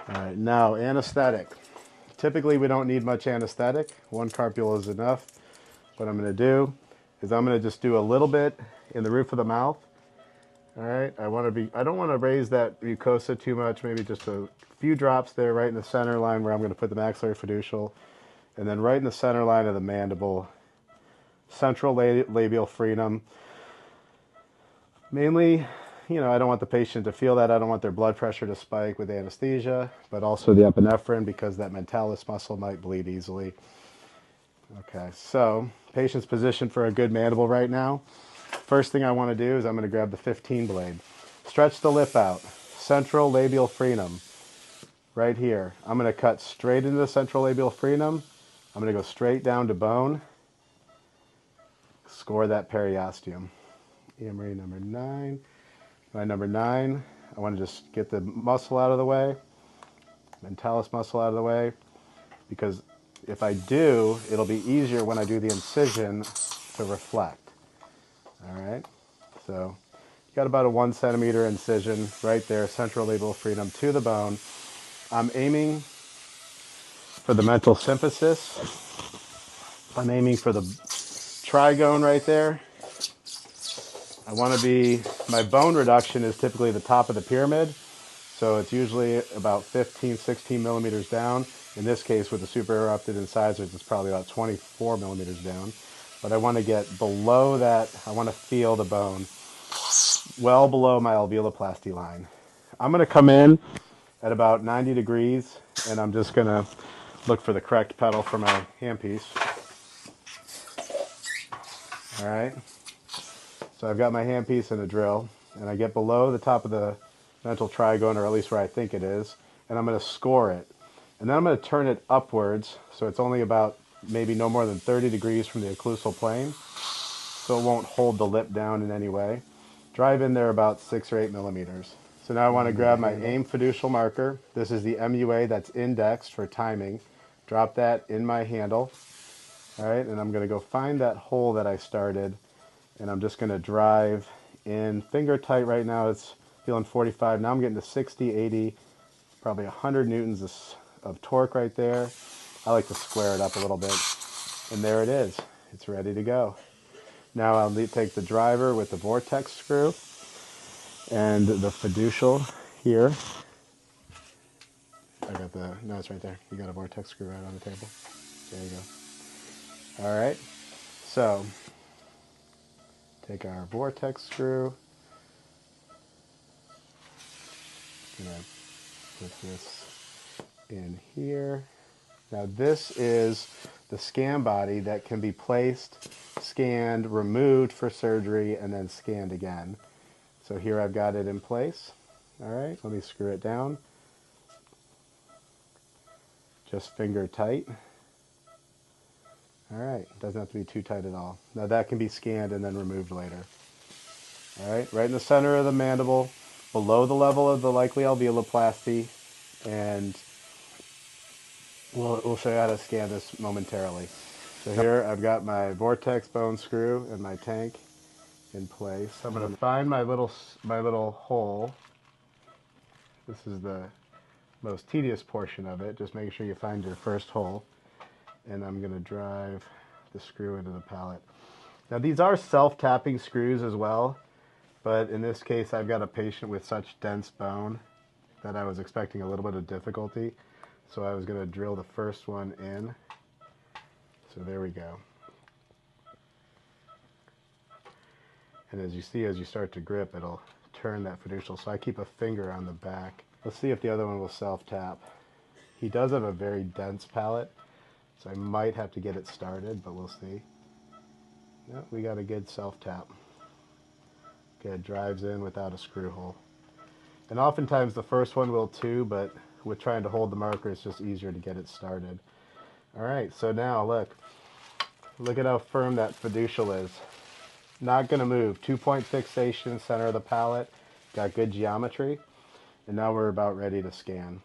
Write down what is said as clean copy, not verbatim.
All right, now anesthetic. Typically we don't need much anesthetic. One carpule is enough. What I'm going to do is I'm going to just do a little bit in the roof of the mouth. All right, I don't want to raise that mucosa too much, maybe just a few drops there right in the center line where I'm going to put the maxillary fiducial, and then right in the center line of the mandible, central labial frenum. Mainly, I don't want the patient to feel that. I don't want their blood pressure to spike with anesthesia, but also the epinephrine because that mentalis muscle might bleed easily. Okay, so patient's positioned for a good mandible right now. First thing I want to do is I'm going to grab the 15 blade. Stretch the lip out. Central labial frenum. Right here. I'm going to cut straight into the central labial frenum. I'm going to go straight down to bone. Score that periosteum. Emery number 9. My number 9, I want to just get the muscle out of the way. Mentalis muscle out of the way. Because if I do, it'll be easier when I do the incision to reflect. All right, so you got about a 1 centimeter incision right there, central labial frenum to the bone. I'm aiming for the mental symphysis. I'm aiming for the trigone right there. I want to be, my bone reduction is typically the top of the pyramid, so it's usually about 15, 16 millimeters down. In this case, with the super erupted incisors, it's probably about 24 millimeters down. But I want to get below that, I want to feel the bone well below my alveoloplasty line. I'm going to come in at about 90 degrees, and I'm just going to look for the correct pedal for my handpiece. All right, so I've got my handpiece and a drill, and I get below the top of the mental trigone, or at least where I think it is, and I'm going to score it. And then I'm going to turn it upwards, so it's only about maybe no more than 30 degrees from the occlusal plane, so it won't hold the lip down in any way. Drive in there about 6 or 8 millimeters. So now I want to grab my A.I.M fiducial marker. This is the MUA that's indexed for timing. Drop that in my handle. All right, and I'm going to go find that hole that I started, and I'm just going to drive in finger tight right now. It's feeling 45. Now I'm getting to 60, 80, probably 100 newtons of torque right there. I like to square it up a little bit. And there it is. It's ready to go. Now I'll take the driver with the vortex screw and the fiducial here. No, it's right there. You got a vortex screw right on the table. There you go. All right. So take our vortex screw. Gonna put this in here. Now this is the scan body that can be placed, scanned, removed for surgery, and then scanned again. So here I've got it in place. All right, let me screw it down. Just finger tight. All right, doesn't have to be too tight at all. Now that can be scanned and then removed later. All right in the center of the mandible, below the level of the likely alveoloplasty, and we'll show you how to scan this momentarily. So here I've got my vortex bone screw and my tank in place. I'm going to find my little hole. This is the most tedious portion of it. Just make sure you find your first hole. And I'm going to drive the screw into the pallet. Now these are self-tapping screws as well, but in this case I've got a patient with such dense bone that I was expecting a little bit of difficulty. So I was going to drill the first one in. So there we go. And as you see, as you start to grip, it'll turn that fiducial. So I keep a finger on the back. Let's see if the other one will self-tap. He does have a very dense palate, so I might have to get it started, but we'll see. No, we got a good self-tap. Okay, it drives in without a screw hole. And oftentimes the first one will too, but with trying to hold the marker, it's just easier to get it started. All right, so now look at how firm that fiducial is. Not going to move. 2-point fixation, center of the palate. Got good geometry. And now we're about ready to scan.